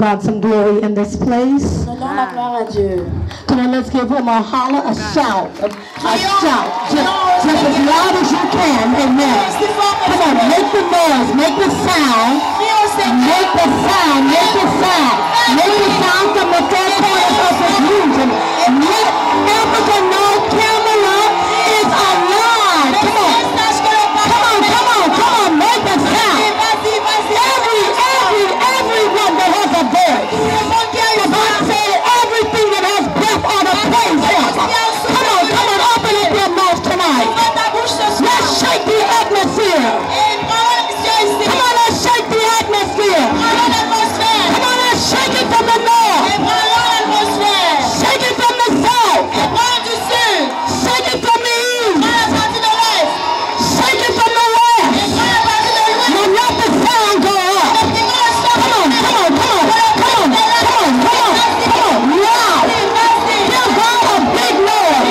God some glory in this place. Donnons la gloire à Dieu. Come on, let's give him a holler, a shout, a shout, just as loud as you can. Amen. Come on, make the noise, make the sound, make the sound, make the sound, make the sound from the four corners of this region. Let Africa know Camera is alive. Come on, come on, come on, come on, make the sound. Everyone that has a voice. The Bible said everything that has breath ought to praise him. Come on, open up your mouth tonight. Let's shake the atmosphere. Come on, let's shake the atmosphere. Come on, let's shake it from the north. Shake it from the south. Shake it from the east. Shake it from the west. Now let the sound go up. Come on. Loud. Give God a big noise.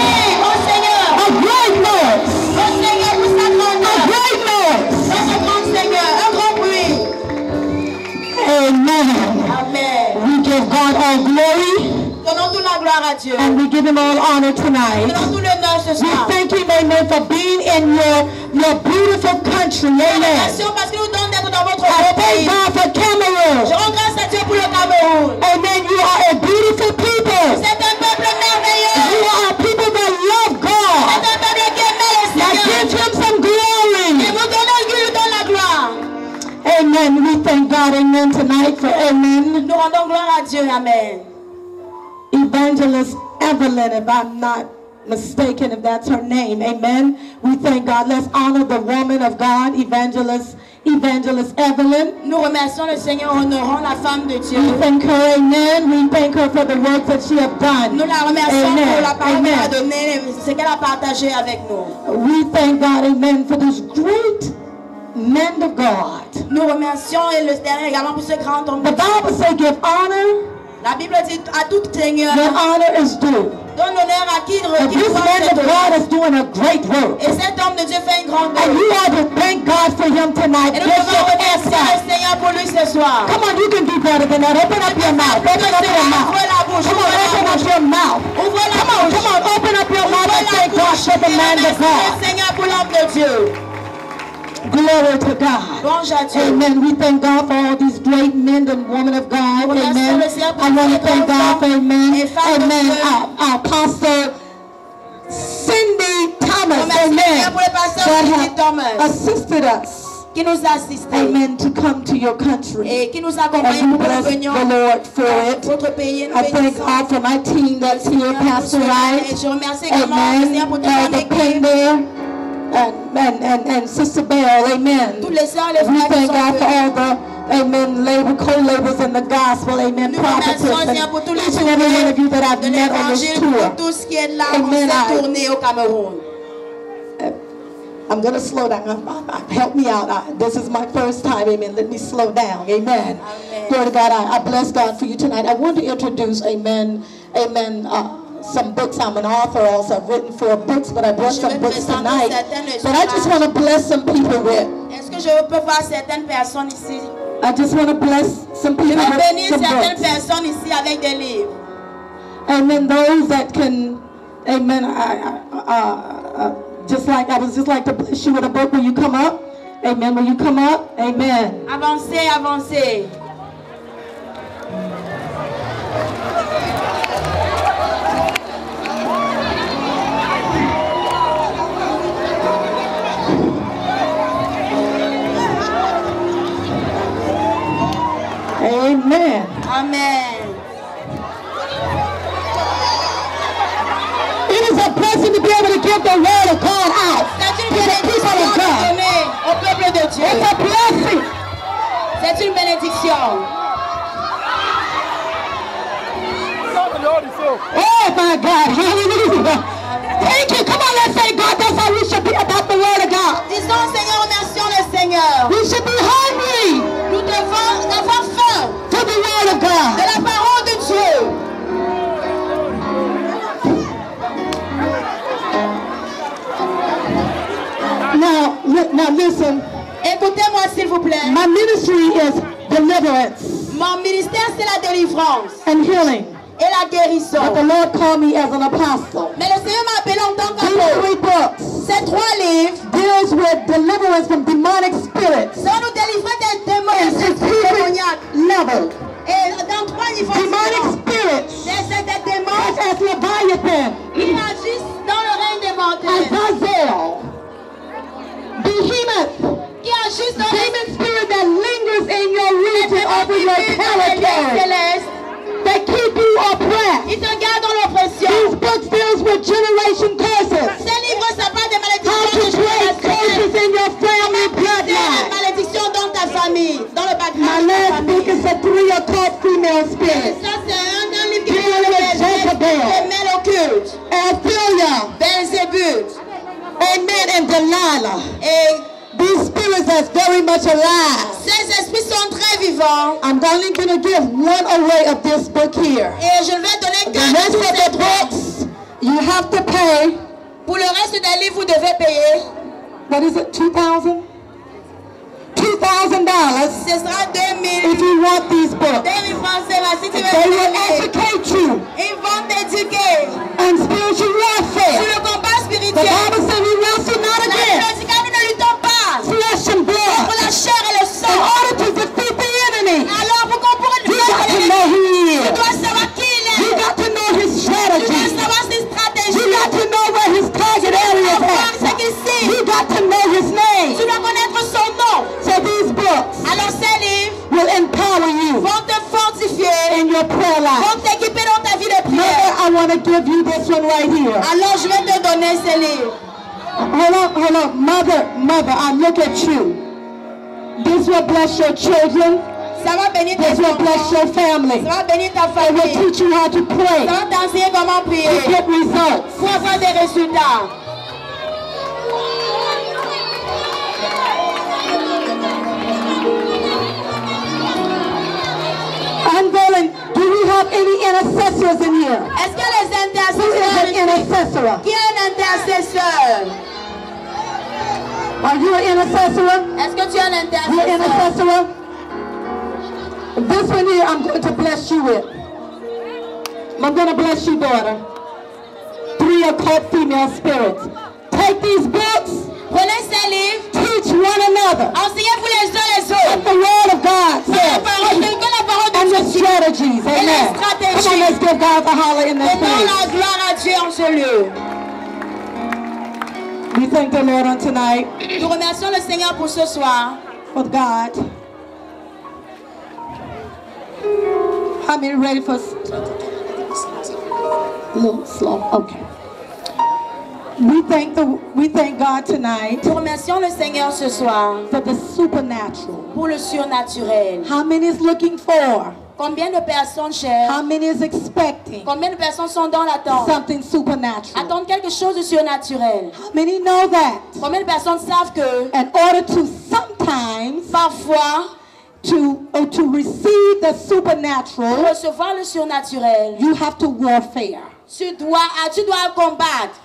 A great noise. A great noise. Amen. We give God all glory. Donnons toute la gloire à Dieu. And we give him all honor tonight. Donnons tout l'honneur ce We soir. thank him, amen, for being in your beautiful country. Amen. Parce qu'il nous donne d'être dans votre I beau thank pays. God for Cameroon. Je rends grâce à Dieu pour le Cameroun. Amen. You are a beautiful people. C'est un peuple merveilleux. You are a people that love C'est God. un peuple qui aime le Now Seigneur. give him some Et glory. vous donnez, il lui donne la gloire. Amen. We thank God, amen, tonight for, amen, Nous rendons gloire à Dieu. Amen. Evangelist Evelyn, if I'm not mistaken, if that's her name. Amen. We thank God. Let's honor the woman of God, Evangelist Evelyn. Nous remercions le Seigneur, honorons la femme de Dieu. We thank her, amen. We thank her for the work that she has done. Nous la remercions Amen. pour la parole qu'elle a Amen. donnée, ce qu'elle a partagé avec nous. We thank God, amen, for this great man of God. Nous remercions et le Seigneur également pour ce grand homme. The Bible says, give honor La Bible dit à tout Seigneur, where honor is due. donne honneur à qui And this doit man cet of honneur. God is doing a great work. Et cet homme de Dieu fait une grande And œuvre. you ought to thank God for him tonight. Et nous Give devons your remercier hands le up. Seigneur pour lui ce soir. Come on, you can do better than that. Open up your mouth. Open up your mouth. Ouvre la bouche. Come on, open up your mouth. Ouvre la Come on, bouche. open up your mouth and thank God for the man of Remercie God. le Seigneur pour l'homme de Dieu. Glory to God. Louange à Dieu. Amen. We thank God for all these great men and women of God. Amen. I want to thank God for, amen. Amen. Our Apostle Cindy Thomas. Amen. That has assisted us. Qui nous assiste. Amen. To come to your country. Et qui nous And accompagne we pour bless que nous the Lord for it. votre pays. I thank God for my team that's here, Pastor Et Wright. je remercie également le Seigneur pour Amen. toute mon Elder équipe. Pender and Sister Bell. Amen. Tous les sœurs et les We frères qui thank sont God for venus. all the, amen, co-laborers in the gospel, amen, Nous prophetess, remercions le Seigneur pour tous les and each and every one of you that I've de met on this l'évangile, tour. pour tout ce qui est là pour Amen. cette tournée au Cameroun. I'm going to slow down. Help me out. This is my first time, amen. Let me slow down, amen. Amen. Glory to God. I bless God for you tonight. I want to introduce, amen, some books. I'm an author also. I've written 4 books, but I brought some books tonight that I just want to bless some people with. Est-ce que je peux voir certaines personnes ici? I just want to bless some Je people veux with bénir some certaines books. personnes ici avec des livres. Amen. Those that can, amen. Just like to bless you with a book when you come up. Amen. When you come up, amen. Avancez, avancez. Amen. Amen. It is a blessing to be able to give the word of God out C'est to une the people bénédiction of de God. donner au peuple de Dieu. It's a blessing. C'est une bénédiction. Oh my God. Hallelujah. Thank you. Come on, let's say God. That's how we should be about the word of God. Disons Seigneur, remercions le Seigneur. We should be hungry Nous devons avoir faim for the word of de God. la parole de Dieu. Now listen. Écoutez-moi s'il vous plaît. My ministry is deliverance. Mon ministère, c'est la délivrance and healing. et la guérison. But the Lord called me as an apostle. Mais le Seigneur m'a appelé en tant These qu'apôtre. 3 books Ces 3 livres deals with deliverance from demonic spirits sont nous délivrer des démons and et des esprits démoniaques. level. Et dans 3 niveaux Demonic différents. spirits Des démons such as Leviathan, qui agissent dans le règne des mortels. Azazel, Behemoth, Qui agissent dans le demon spirit that lingers in your region over your territory, céleste. that keep you oppressed. Ils te gardent dans l'oppression. These books deals with generation curses. Ces livres, ça parle des How malédictions to break curses in your family des bloodline. malédictions dans ta famille, dans le My background de ta last book famille. is a 3 occult female spirits. Ça, c'est un livre qui Dealing with Jezebel, les mêles occultes. Ophelia, Belzébuth. amen, and Delilah. Et These spirits are very much alive. ces esprits sont très vivants. I'm only going to give one away of this book here. Et je vais donner The qu'un rest de of ces the trois. books, you have to pay, Pour le reste des livres, vous devez payer. what is it, $2,000? $2,000 Ce sera 2000. if you want these books. 2000 francs CFA. Si tu veux They will payer, educate you ils vont t'éduquer on spiritual sur warfare. le combat The spirituel. Bible says we wrestle not La Bible against dit que nous ne luttons pas flesh and blood. pour la chair et le In sang. order to defeat the enemy, Alors, pour qu'on pourrait you got to know who he tu is. dois savoir qui il You est. got to know his Tu dois strategy. savoir ses You stratégies. got to know where his target area is Savoir ce at. qu'il sait. You got to know his Tu name. dois connaître son nom. So these books Alors, ces livres will empower you vont te fortifier, in your prayer life. vont t'équiper dans ta vie de Mother, prière. I want to give you this one right here. Alors, je vais te donner ces livres. Hold up. Mother, I look at you. This will bless your children. Ça va bénir tes This will bless enfants. your family. Ça va bénir ta It will famille. teach you how to pray Ça va t'enseigner comment to prier get results. pour avoir des résultats. Unveiling, do we have any intercessors in here? Est-ce que les Who is an intercesseurs... intercessor? Qui est un intercesseur? Are you an intercessor? Est-ce que tu es un You're an intercessor? intercessor? This one here I'm going to bless you with. I'm going to bless you, daughter. 3 occult female spirits. Take these books, Prenez ces livres, teach one another enseignez-vous les uns les what autres. the word of God Que la parole says. que la parole And de the Dieu dit. strategies. Et les Amen. stratégies. Come on, let's give God the holler in this Donnons place. la gloire à Dieu en ce lieu. We thank the Lord on tonight Nous remercions le Seigneur pour ce soir. for God. How many ready for a little slow? Okay. We thank God tonight Nous remercions le Seigneur ce soir for the supernatural. pour le surnaturel. How many is looking for? Combien de personnes cherchent? How many is expecting Combien de personnes sont dans l'attente? something supernatural? Attendent quelque chose de surnaturel. How many know that Combien de personnes savent que in order to sometimes parfois, to receive the pour supernatural, recevoir le surnaturel, you have to warfare. tu dois combattre.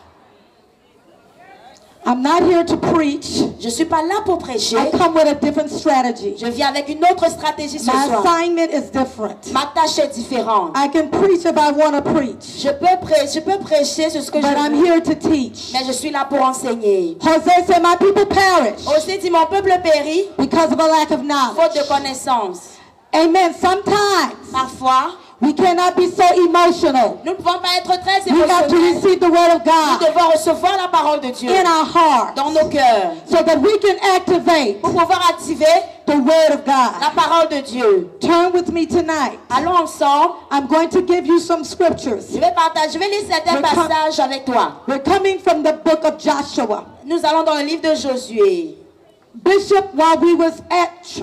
I'm not here to preach. Je suis pas là pour prêcher. I come with a different strategy. Je viens avec une autre stratégie ce My soir. assignment is different. Ma tâche est différente. I can preach if I want to preach, Je peux prêcher sur ce que je but I'm veux, here to teach. mais je suis là pour enseigner. Jose said, my people perish Aussi dit, mon peuple périt because of a lack of faute knowledge. de connaissance. Amen. Sometimes Parfois, we cannot be so emotional. nous ne pouvons pas être très We have to émotionnels. receive the word of Nous God devons recevoir la parole de Dieu in our heart dans nos cœurs so that we can activate pour pouvoir activer the word of la God. parole de Dieu. Turn with me tonight. Allons ensemble. I'm going to give you some scriptures. Je vais lire certains passages avec toi. We're coming from the book of Joshua. Nous allons dans le livre de Josué. Bishop, while we was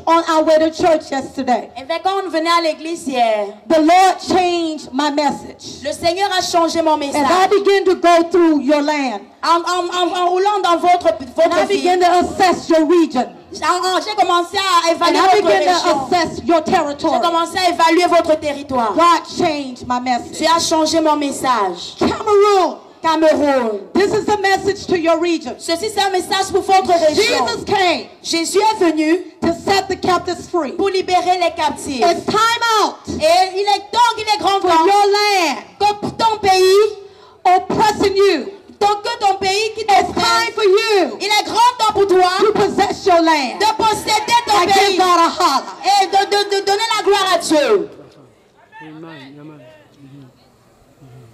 on our way to church yesterday, Et bien, quand on venait à l'église hier, the Lord changed my message. le Seigneur a changé mon As I message. begin to go through your land, En roulant dans and votre I begin ville, to assess your region, j'ai commencé à and évaluer I votre begin to région. assess your J'ai territory, commencé à évaluer votre territoire. God changed my message. Tu as changé mon message. Cameroon Cameroun. This is a message to your region. Ceci c'est un message pour votre région. Jesus came Jésus est venu to set the captives free. pour libérer les captifs. It's time out Et il est grand for temps your land que ton pays, oppressing you. que ton pays qui It's time for you il est grand temps pour toi to possess your land. de posséder ton I give pays God a holler. et de donner la gloire à Dieu.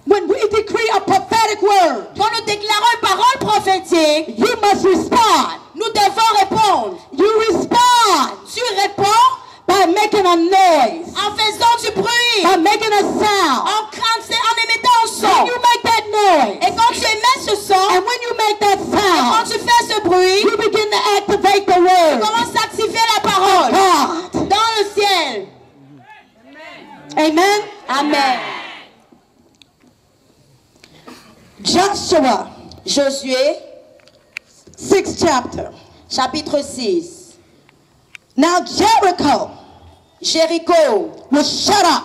When we decree a prophetic word, Quand nous déclarons une parole prophétique, you must respond. nous devons répondre. You respond Tu réponds by making a noise, en faisant du bruit, by making a sound. en émettant un When son. you make that noise, Et quand tu émets ce son, and when you make that quand sound, tu fais ce bruit, you begin to activate the tu word commences à activer la of parole God. dans le ciel. Amen. Amen. Joshua, Josué, 6th chapter. chapitre 6. Now Jericho Jéricho was shut up.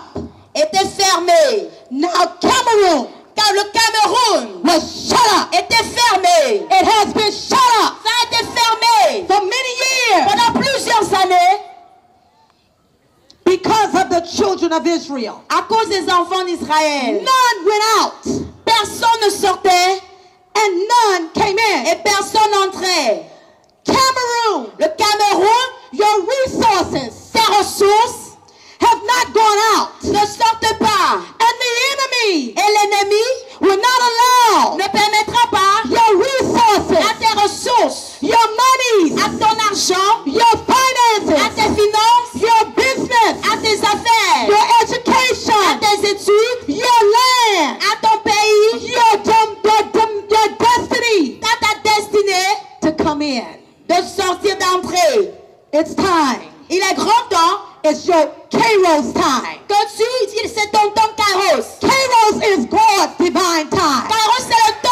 était fermé. Now Cameroon Car le Cameroun was shut up. était fermé. It has been shut up Ça a été fermé for many years pendant plusieurs années because of the children of Israel. à cause des enfants d'Israël. None went out Personne ne sortait and none came in. et personne n'entrait. Cameroon, Le Cameroun, your resources ses ressources have not gone out, ne sortent pas. and the enemy Et l'ennemi will not allow ne permettra pas your à resources, tes ressources, your monies, à ton argent, your à finances, tes finances, your business, à tes affaires, your à education, tes études, your land, à ton pays, your destiny à ta destinée to come in. de sortir d'entrer. It's time. Il est grand temps It's your Kairos time. que c'est ton temps Kairos. Kairos is God's divine